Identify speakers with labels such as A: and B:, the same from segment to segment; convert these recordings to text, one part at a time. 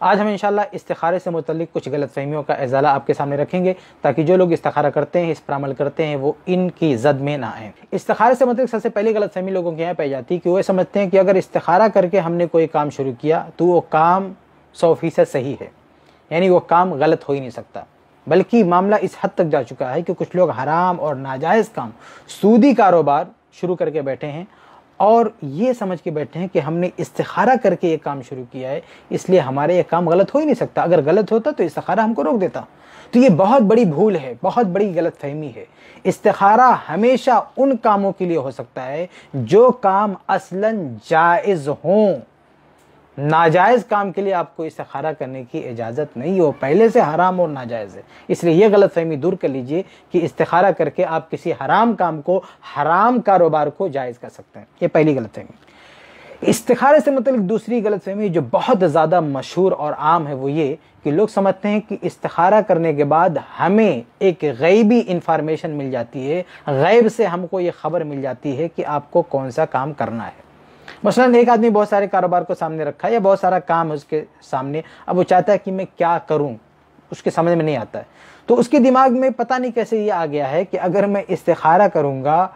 A: آج ہم انشاءاللہ استخارے سے متعلق کچھ غلط فہمیوں کا ازالہ آپ کے سامنے رکھیں گے تاکہ جو لوگ استخارہ کرتے ہیں، اس پر عمل کرتے ہیں، وہ ان کی زد میں نہ آئیں۔ استخارے سے متعلق سب سے پہلی غلط فہمی لوگوں کے یہاں پائی جاتی ہے کہ وہ سمجھتے ہیں کہ اگر استخارہ کر کے ہم نے کوئی کام شروع کیا تو وہ کام 100% صحیح ہے، یعنی وہ کام غلط ہو ہی نہیں سکتا۔ بلکہ معاملہ اس حد تک جا چکا ہے کہ کچھ لوگ حرام اور ناجائز کام، سودی کاروبار شروع کر کے بیٹھے ہیں اور یہ سمجھ کے بیٹھے ہیں کہ ہم نے استخارہ کر کے یہ کام شروع کیا ہے، اس لیے ہمارے یہ کام غلط ہو ہی نہیں سکتا، اگر غلط ہوتا تو استخارہ ہم کو روک دیتا۔ تو یہ بہت بڑی بھول ہے، بہت بڑی غلط فہمی ہے۔ استخارہ ہمیشہ ان کاموں کے لیے ہو سکتا ہے جو کام اصلاً جائز ہوں۔ ناجائز کام کے لیے آپ کو استخارہ کرنے کی اجازت نہیں ہو، پہلے سے حرام اور ناجائز ہے۔ اس لیے یہ غلط فہمی دور کر لیجئے کہ استخارہ کر کے آپ کسی حرام کام کو، حرام کاروبار کو جائز کر سکتے ہیں۔ یہ پہلی غلط فہمی۔ استخارے سے متعلق دوسری غلط فہمی جو بہت زیادہ مشہور اور عام ہے وہ یہ کہ لوگ سمجھتے ہیں کہ استخارہ کرنے کے بعد ہمیں ایک غیبی انفارمیشن مل جاتی ہے، غیب سے ہم کو یہ خبر مل جاتی ہے کہ آپ کو کون سا کام کرنا ہے۔ مثلاً ایک آدمی بہت سارے کاروبار کو سامنے رکھا ہے یا بہت سارا کام ہے اس کے سامنے، اب وہ چاہتا ہے کہ میں کیا کروں، اس کے سمجھ میں نہیں آتا ہے، تو اس کے دماغ میں پتہ نہیں کیسے یہ آ گیا ہے کہ اگر میں استخارہ کروں گا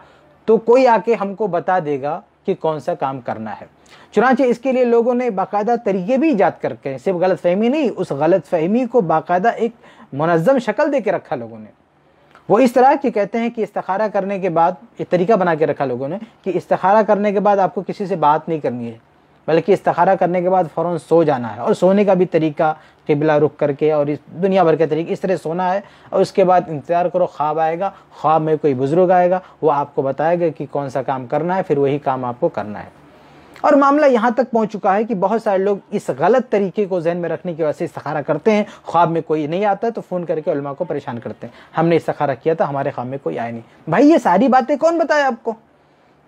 A: تو کوئی آ کے ہم کو بتا دے گا کہ کون سا کام کرنا ہے۔ چنانچہ اس کے لیے لوگوں نے باقاعدہ طریقے بھی ایجاد کر کے، صرف غلط فہمی نہیں، اس غلط فہمی کو باقاعدہ ایک منظم شکل دے کے رکھا لوگوں نے۔ وہ اس طرح کہ کہتے ہیں کہ استخارہ کرنے کے بعد، ایک طریقہ بنا کے رکھا لوگوں نے کہ استخارہ کرنے کے بعد آپ کو کسی سے بات نہیں کرنی ہے، بلکہ استخارہ کرنے کے بعد فوراً سو جانا ہے، اور سونے کا بھی طریقہ قبلہ رخ کر کے اور اس دنیا بھر کے طریقے، اس طرح سونا ہے، اور اس کے بعد انتظار کرو خواب آئے گا، خواب میں کوئی بزرگ آئے گا، وہ آپ کو بتائے گا کہ کون سا کام کرنا ہے، پھر وہی کام آپ کو کرنا ہے۔ اور معاملہ یہاں تک پہنچ چکا ہے کہ بہت سارے لوگ اس غلط طریقے کو ذہن میں رکھنے کی وجہ سے استخارہ کرتے ہیں، خواب میں کوئی نہیں آتا تو فون کر کے علماء کو پریشان کرتے ہیں، ہم نے استخارہ کیا تھا، ہمارے خواب میں کوئی آئے نہیں۔ بھائی یہ ساری باتیں کون بتائے آپ کو؟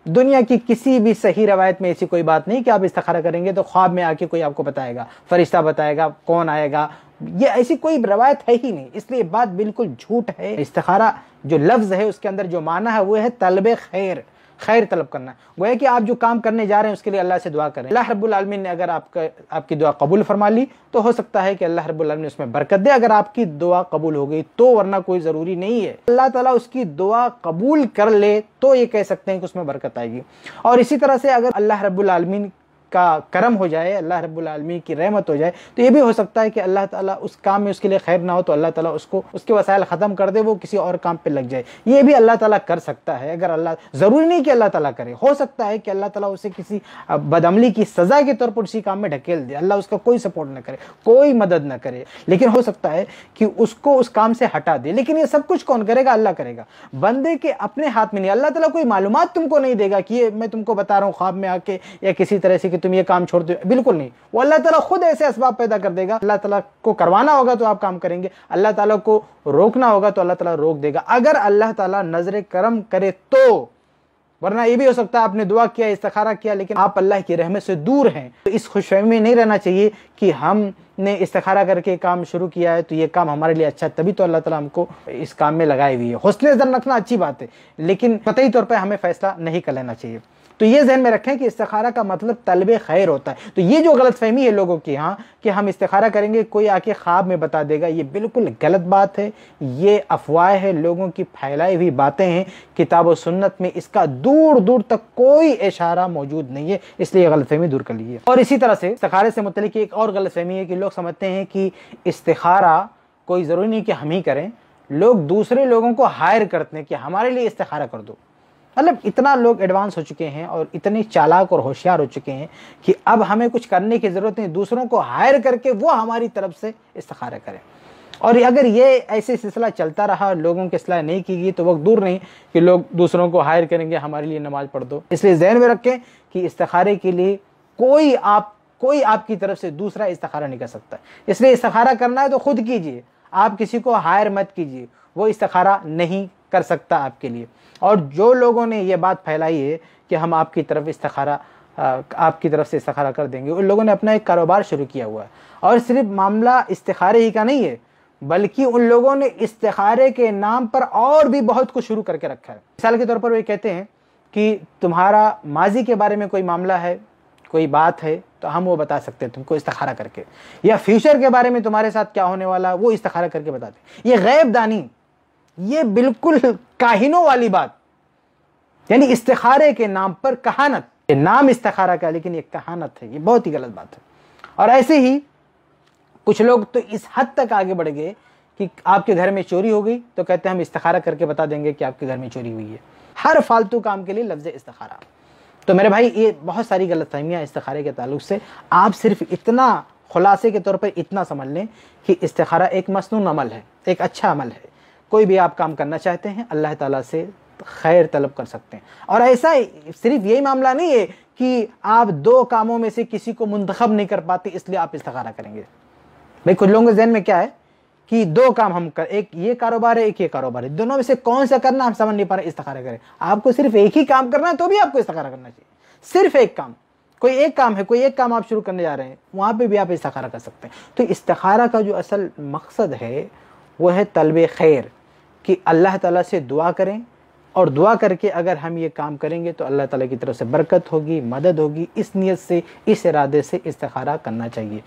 A: دنیا کی کسی بھی صحیح روایت میں ایسی کوئی بات نہیں کہ آپ استخارہ کریں گے تو خواب میں آ کے کوئی آپ کو بتائے گا، فرشتہ بتائے گا، کون آئے گا، یہ ایسی کوئی روایت ہے ہی نہیں، اس لیے بات بالکل جھوٹ ہے۔ استخارہ جو لفظ ہے اس کے اندر جو معنی ہے وہ ہے طلب خیر، خیر طلب کرنا ہے، گویا کہ آپ جو کام کرنے جا رہے ہیں اس کے لیے اللہ سے دعا کریں، اللہ رب العالمین نے اگر آپ کی دعا قبول فرما لی تو ہو سکتا ہے کہ اللہ رب العالمین اس میں برکت دے، اگر آپ کی دعا قبول ہو گئی تو، ورنہ کوئی ضروری نہیں ہے۔ اللہ تعالیٰ اس کی دعا قبول کر لے تو یہ کہہ سکتے ہیں کہ اس میں برکت آئے گی۔ اور اسی طرح سے اگر اللہ رب العالمین کا کرم ہو جائے، اللہ رب العالمین کی رحمت ہو جائے تو یہ بھی ہو سکتا ہے کہ اللہ تعالیٰ اس کام میں اس کے لیے خیر نہ ہو تو اللہ تعالیٰ اس کے وسائل ختم کر دے، وہ کسی اور کام پہ لگ جائے، یہ بھی اللہ تعالیٰ کر سکتا ہے۔ اگر ضروری نہیں کہ اللہ تعالیٰ کرے، ہو سکتا ہے کہ اللہ تعالیٰ اسے کسی بدعملی کی سزا کے طور پر اسی کام میں ڈھکیل دے، اللہ اس کا کوئی سپورٹ نہ کرے، کوئی مدد نہ کرے، لیکن ہو سکتا ہے کہ اس کو اس کام سے ہٹا دے۔ لیکن یہ سب کچھ کون کرے گا؟ اللہ کرے گا، بندے کے اپنے ہاتھ میں نہیں۔ اللہ تعالیٰ کوئی معلومات تم کو نہیں دے گا کہ یہ میں تم کو بتا رہا ہوں خواب میں آ کے یا کسی طرح سے کہ تم یہ کام چھوڑ دو، بالکل نہیں۔ وہ اللہ تعالیٰ خود ایسے اسباب پیدا کر دے گا، اللہ تعالیٰ کو کروانا ہوگا تو آپ کام کریں گے، اللہ تعالیٰ کو روکنا ہوگا تو اللہ تعالیٰ روک دے گا، اگر اللہ تعالیٰ نظر کرم کرے تو۔ ورنہ یہ بھی ہو سکتا ہے آپ نے دعا کیا، استخارہ کیا، لیکن آپ اللہ کی رحمت سے دور ہیں۔ تو اس خوش فہمی میں نہیں رہنا چاہیے کہ ہم نے استخارہ کر کے کام شروع کیا ہے تو یہ کام ہمارے لیے اچھا ہے، تبھی تو اللہ تعالیٰ ہم کو اس کام میں لگائے ہوئی ہے۔ حسن ظن رکھنا اچھی بات ہے، لیکن قطعی طور پہ ہمیں فیصلہ نہیں کر لینا چاہیے۔ تو یہ ذہن میں رکھیں کہ استخارہ کا مطلب طلب خیر ہوتا ہے۔ تو یہ جو غلط فہمی ہے لوگوں کی ہاں کہ ہم استخارہ کریں گے کوئی آ کے خواب میں بتا دے گا، یہ بالکل غلط بات ہے، یہ افواہ ہے، لوگوں کی پھیلائی ہوئی باتیں ہیں، کتاب و سنت میں اس کا دور دور تک کوئی اشارہ موجود نہیں ہے، اس لیے یہ غلط فہمی دور کر لیجیے۔ اور اسی طرح سے استخارے سے متعلق ایک اور غلط فہمی ہے کہ لوگ سمجھتے ہیں کہ استخارہ کوئی ضروری نہیں کہ ہم ہی کریں، لوگ دوسرے لوگوں کو ہائر کرتے ہیں کہ ہمارے لیے استخارہ کر دو۔ مطلب اتنا لوگ ایڈوانس ہو چکے ہیں اور اتنے چالاک اور ہوشیار ہو چکے ہیں کہ اب ہمیں کچھ کرنے کی ضرورت نہیں، دوسروں کو ہائر کر کے وہ ہماری طرف سے استخارہ کریں۔ اور اگر یہ ایسے سلسلہ چلتا رہا، لوگوں کی اصلاح نہیں کی گئی تو وقت دور نہیں کہ لوگ دوسروں کو ہائر کریں گے ہمارے لیے نماز پڑھ دو۔ اس لیے ذہن میں رکھیں کہ استخارے کے لیے کوئی آپ کی طرف سے دوسرا استخارہ نہیں کر سکتا، اس لیے استخارہ کرنا ہے تو خود کیجئے، آپ کسی کو ہائر مت کیجئے، وہ استخارہ نہیں کر سکتا آپ کے لیے۔ اور جو لوگوں نے یہ بات پھیلائی ہے کہ ہم آپ کی طرف سے استخارہ کر دیں گے، ان لوگوں نے اپنا ایک کاروبار شروع کیا ہوا ہے، اور صرف معاملہ استخارے ہی کا نہیں ہے بلکہ ان لوگوں نے استخارے کے نام پر اور بھی بہت کچھ شروع کر کے رکھا ہے۔ مثال کے طور پر وہ کہتے ہیں کہ تمہارا ماضی کے بارے میں کوئی معاملہ ہے، کوئی بات ہے، تو ہم وہ بتا سکتے ہیں تم کو استخارہ کر کے، یا فیوچر کے بارے میں تمہارے ساتھ کیا ہونے والا وہ استخارہ کر کے بتاتے ہیں۔ یہ غیب دانی، یہ بالکل کاہنوں والی بات، یعنی استخارے کے نام پر کہانت، یہ نام استخارہ کا لیکن یہ کہانت ہے، یہ بہت ہی غلط بات ہے۔ اور ایسے ہی کچھ لوگ تو اس حد تک آگے بڑھ گئے کہ آپ کے گھر میں چوری ہو گئی تو کہتے ہیں ہم استخارہ کر کے بتا دیں گے کہ آپ کے گھر میں چوری ہوئی ہے، ہر فالتو کام کے لیے لفظ استخارہ۔ تو میرے بھائی یہ بہت ساری غلط فہمیاں استخارے کے تعلق سے، آپ صرف اتنا خلاصے کے طور پر اتنا سمجھ لیں کہ استخارہ ایک مسنون عمل ہے، ایک اچھا عمل ہے۔ کوئی بھی آپ کام کرنا چاہتے ہیں اللہ تعالیٰ سے خیر طلب کر سکتے ہیں، اور ایسا صرف یہی معاملہ نہیں ہے کہ آپ دو کاموں میں سے کسی کو منتخب نہیں کر پاتے اس لیے آپ استخارہ کریں گے۔ بھائی کچھ لوگوں کے ذہن میں کیا ہے کہ دو کام ہم کر، ایک یہ کاروبار ہے ایک یہ کاروبار ہے، دونوں میں سے کون سا کرنا ہم سمجھ نہیں پا رہے، استخارہ کریں۔ آپ کو صرف ایک ہی کام کرنا ہے تو بھی آپ کو استخارہ کرنا چاہیے، صرف ایک کام، کوئی ایک کام ہے، کوئی ایک کام آپ شروع کرنے جا رہے ہیں، وہاں پہ بھی آپ استخارہ کر سکتے ہیں۔ تو استخارہ کا جو اصل مقصد ہے وہ ہے طلب خیر، کہ اللہ تعالیٰ سے دعا کریں، اور دعا کر کے اگر ہم یہ کام کریں گے تو اللہ تعالیٰ کی طرف سے برکت ہوگی، مدد ہوگی، اس نیت سے، اس ارادے سے استخارہ کرنا چاہیے۔